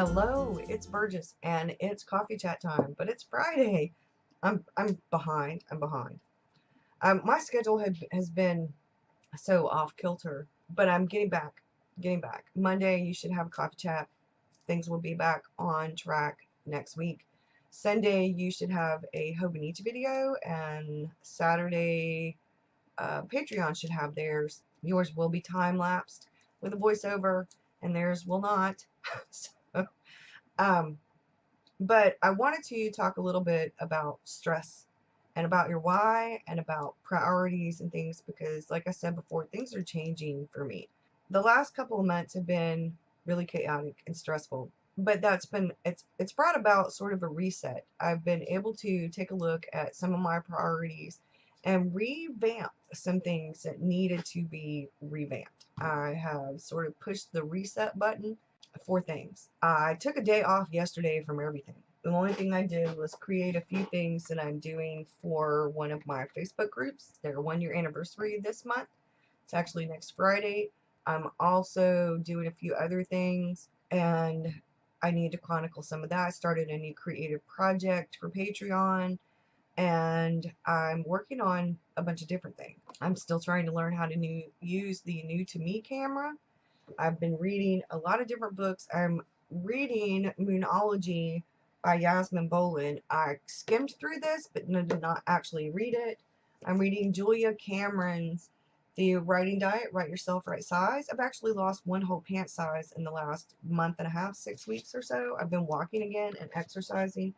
Hello, it's Burgess, and it's coffee chat time. But it's Friday. I'm behind. I'm behind. My schedule has been so off kilter, but I'm getting back. Getting back. Monday, you should have a coffee chat. Things will be back on track next week. Sunday, you should have a Hobonichi video, and Saturday, Patreon should have theirs. Yours will be time lapsed with a voiceover, and theirs will not. so, um, But I wanted to talk a little bit about stress and about your why and about priorities and things because, like I said before, things are changing for me. The last couple of months have been really chaotic and stressful, but it's brought about sort of a reset. I've been able to take a look at some of my priorities and revamp some things that needed to be revamped. I have sort of pushed the reset button for things. I took a day off yesterday from everything. The only thing I did was create a few things that I'm doing for one of my Facebook groups. Their 1 year anniversary this month. It's actually next Friday. I'm also doing a few other things, and I need to chronicle some of that. I started a new creative project for Patreon, and I'm working on a bunch of different things. I'm still trying to learn how to use the new to me camera. I've been reading a lot of different books. I'm reading Moonology by Yasmin Boland. I skimmed through this, but did not actually read it. I'm reading Julia Cameron's The Writing Diet, Write Yourself, Right Size. I've actually lost one whole pant size in the last month and a half, 6 weeks or so. I've been walking again and exercising.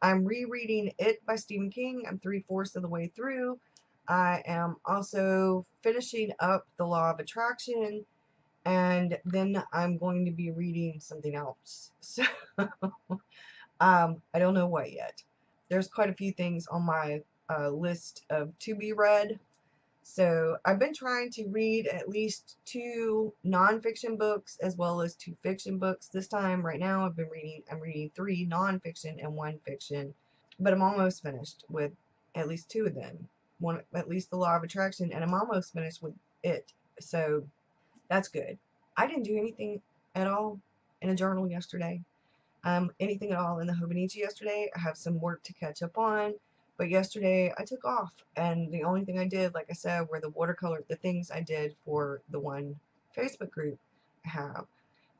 I'm rereading It by Stephen King. I'm 3/4 of the way through. I am also finishing up The Law of Attraction, and then I'm going to be reading something else. So I don't know what yet. There's quite a few things on my list of to be read. So I've been trying to read at least 2 nonfiction books as well as 2 fiction books. This time, right now, I'm reading 3 nonfiction and 1 fiction, but I'm almost finished with at least 2 of them. One, at least The Law of Attraction, and I'm almost finished with it. So that's good. I didn't do anything at all in a journal yesterday. Anything at all in the Hobonichi yesterday. I have some work to catch up on, but yesterday I took off, and the only thing I did, like I said, were the things I did for the one Facebook group I have.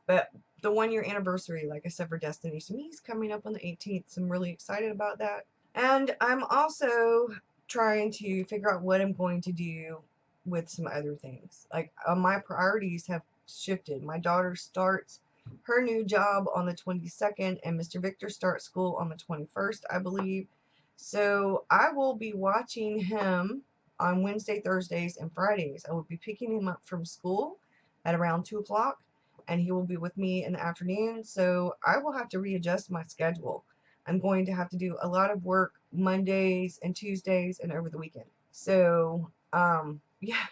But the 1 year anniversary, like I said, for Destiny to Me is coming up on the 18th, so I'm really excited about that. And I'm also trying to figure out what I'm going to do with some other things. Like my priorities have shifted. My daughter starts her new job on the 22nd, and Mr. Victor starts school on the 21st, I believe. So I will be watching him on Wednesday, Thursdays, and Fridays. I will be picking him up from school at around 2 o'clock, and he will be with me in the afternoon. So I will have to readjust my schedule. I'm going to have to do a lot of work Mondays and Tuesdays and over the weekend. So, yeah,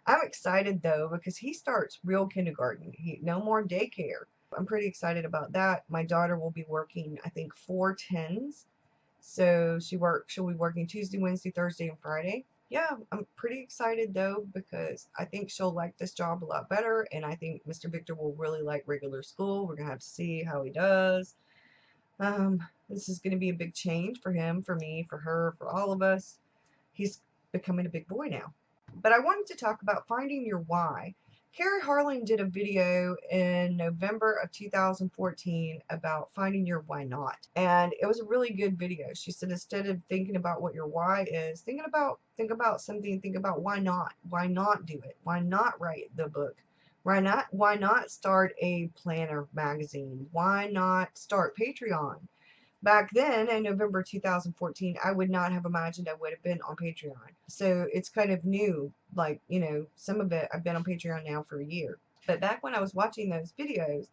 I'm excited though because he starts real kindergarten. No more daycare. I'm pretty excited about that. My daughter will be working, I think, 4 10s. So she'll be working Tuesday, Wednesday, Thursday, and Friday. Yeah, I'm pretty excited though because I think she'll like this job a lot better, and I think Mr. Victor will really like regular school. We're gonna have to see how he does. This is going to be a big change for him, for me, for her, for all of us. He's becoming a big boy now. But I wanted to talk about finding your why. Carrie Harlan did a video in November of 2014 about finding your why not. And it was a really good video. She said instead of thinking about what your why is, think about something, think about why not? Why not do it? Why not write the book? Why not start a planner magazine? Why not start Patreon? Back then, in November 2014, I would not have imagined I would have been on Patreon. So it's kind of new. Like, some of it, I've been on Patreon now for a year. But back when I was watching those videos,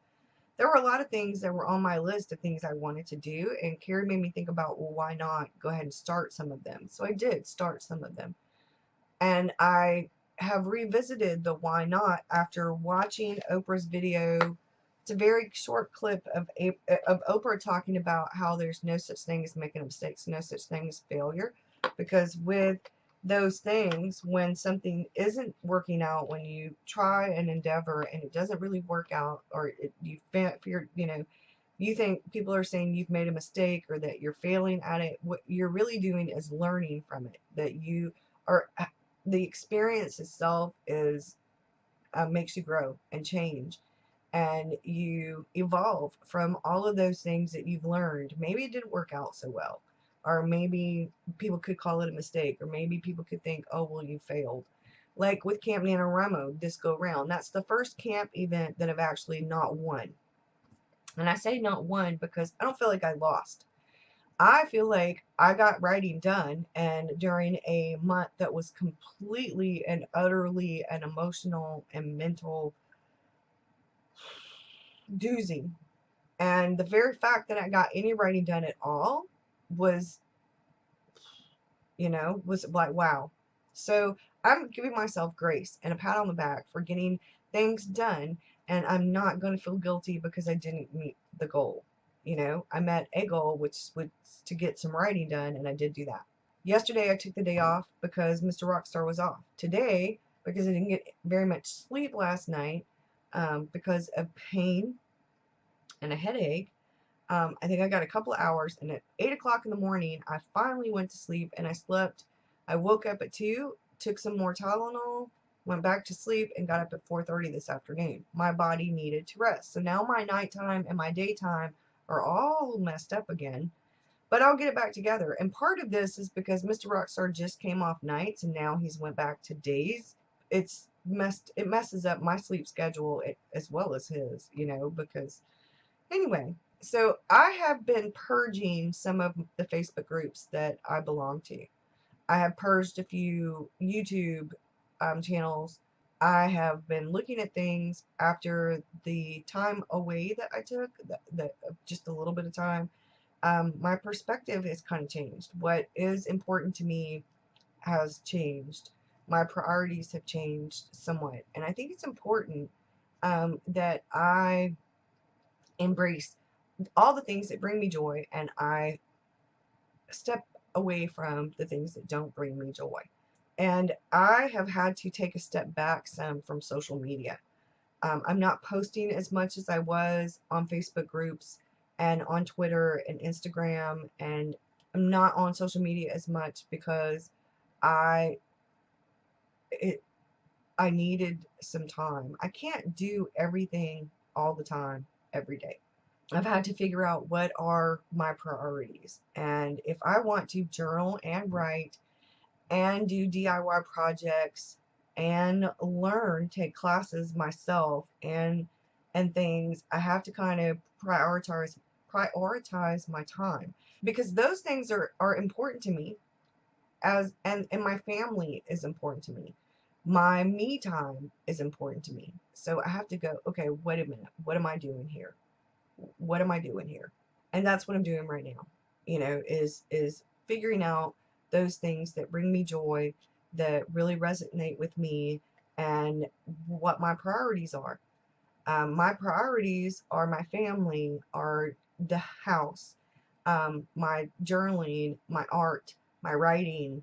there were a lot of things that were on my list of things I wanted to do. And Carrie made me think about, well, why not go ahead and start some of them? So I did start some of them. And I have revisited the why not after watching Oprah's video. It's a very short clip of Oprah talking about how there's no such thing as making mistakes, no such thing as failure. Because with those things, when something isn't working out, when you try an endeavor and it doesn't really work out, or you fear, you think people are saying you've made a mistake or that you're failing at it. What you're really doing is learning from it. That you are, the experience itself is makes you grow and change, and you evolve from all of those things that you've learned. Maybe it didn't work out so well, or maybe people could call it a mistake, or maybe people could think, oh, well, you failed. Like with Camp NaNoWriMo this go round, that's the first camp event that I've actually not won. And I say not won because I don't feel like I lost. I feel like I got writing done, and during a month that was completely and utterly an emotional and mental doozy. And the very fact that I got any writing done at all was, was like, wow. So I'm giving myself grace and a pat on the back for getting things done, and I'm not going to feel guilty because I didn't meet the goal. I met a goal, which was to get some writing done, and I did do that. Yesterday, I took the day off because Mr. Rockstar was off. Today, because I didn't get very much sleep last night, because of pain and a headache, I think I got a couple of hours, and at 8 o'clock in the morning, I finally went to sleep, and I slept. I woke up at 2, took some more Tylenol, went back to sleep, and got up at 4:30 this afternoon. My body needed to rest. So now my nighttime and my daytime are all messed up again, but I'll get it back together. And part of this is because Mr. Rockstar just came off nights, and now he's went back to days. It messes up my sleep schedule as well as his, because anyway, so I have been purging some of the Facebook groups that I belong to. I have purged a few YouTube channels. I have been looking at things after the time away that I took, just a little bit of time. My perspective has kind of changed. What is important to me has changed. My priorities have changed somewhat. And I think it's important that I embrace all the things that bring me joy, and I step away from the things that don't bring me joy. And I have had to take a step back some from social media. I'm not posting as much as I was on Facebook groups and on Twitter and Instagram, and I'm not on social media as much because I it I needed some time. I can't do everything all the time every day. I've had to figure out what are my priorities. And if I want to journal and write and do DIY projects and learn, take classes myself and things, I have to kind of prioritize my time, because those things are important to me, and my family is important to me. My me time is important to me. So I have to go, okay, wait a minute. What am I doing here? What am I doing here? And that's what I'm doing right now. Is figuring out those things that bring me joy, that really resonate with me, and what my priorities are. My priorities are my family, are the house, my journaling, my art, my writing,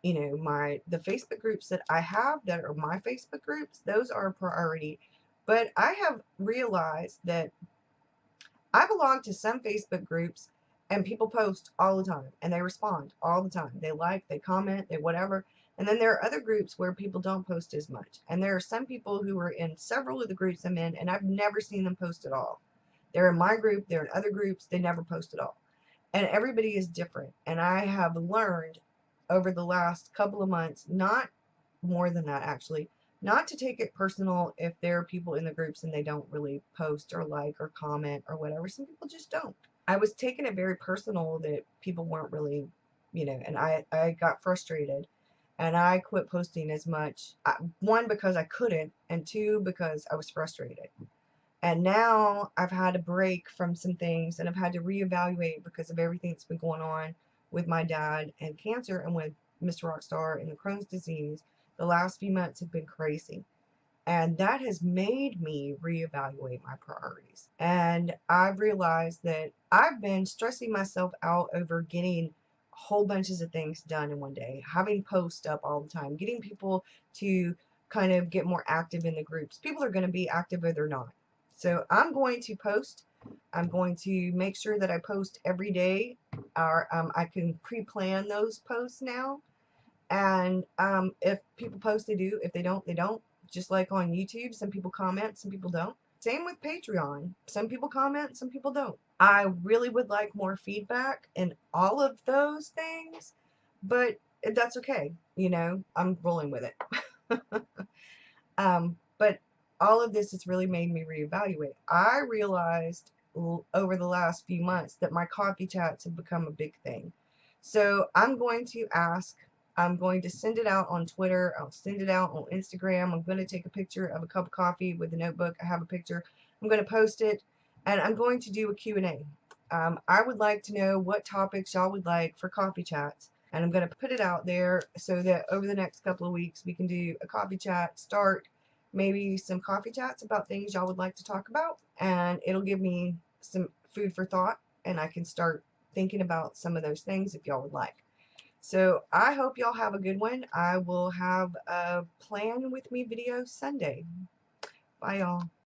the Facebook groups that I have that are my Facebook groups. Those are a priority. But I have realized that I belong to some Facebook groups, and people post all the time and they respond all the time. They like, they comment, they whatever. And then there are other groups where people don't post as much. And there are some people who are in several of the groups I'm in, and I've never seen them post at all. They're in my group, they're in other groups, they never post at all. And everybody is different. And I have learned over the last couple of months, not more than that actually, not to take it personal if there are people in the groups and they don't really post or like or comment or whatever. Some people just don't. I was taking it very personal that people weren't really, and I got frustrated, and I quit posting as much. One, because I couldn't, and two, because I was frustrated. And now I've had a break from some things, and I've had to reevaluate because of everything that's been going on with my dad and cancer, and with Mr. Rockstar and the Crohn's disease. The last few months have been crazy. And that has made me reevaluate my priorities. And I've realized that I've been stressing myself out over getting whole bunches of things done in one day, having posts up all the time, getting people to kind of get more active in the groups. People are going to be active or they're not. So I'm going to post I'm going to make sure that I post every day, or I can pre-plan those posts now. And if people post, they do. If they don't, they don't. Just like on YouTube, some people comment, some people don't. Same with Patreon. Some people comment, some people don't. I really would like more feedback in all of those things, but that's okay. You know, I'm rolling with it. But all of this has really made me reevaluate. I realized over the last few months that my coffee chats have become a big thing. So I'm going to ask, I'm going to send it out on Twitter, I'll send it out on Instagram. I'm going to take a picture of a cup of coffee with a notebook. I have a picture. I'm going to post it, and I'm going to do a Q&A. I would like to know what topics y'all would like for coffee chats, and I'm going to put it out there so that over the next couple of weeks we can do a coffee chat, start maybe some coffee chats about things y'all would like to talk about, and it'll give me some food for thought, and I can start thinking about some of those things if y'all would like. So I hope y'all have a good one. I will have a plan with me video Sunday. Bye y'all.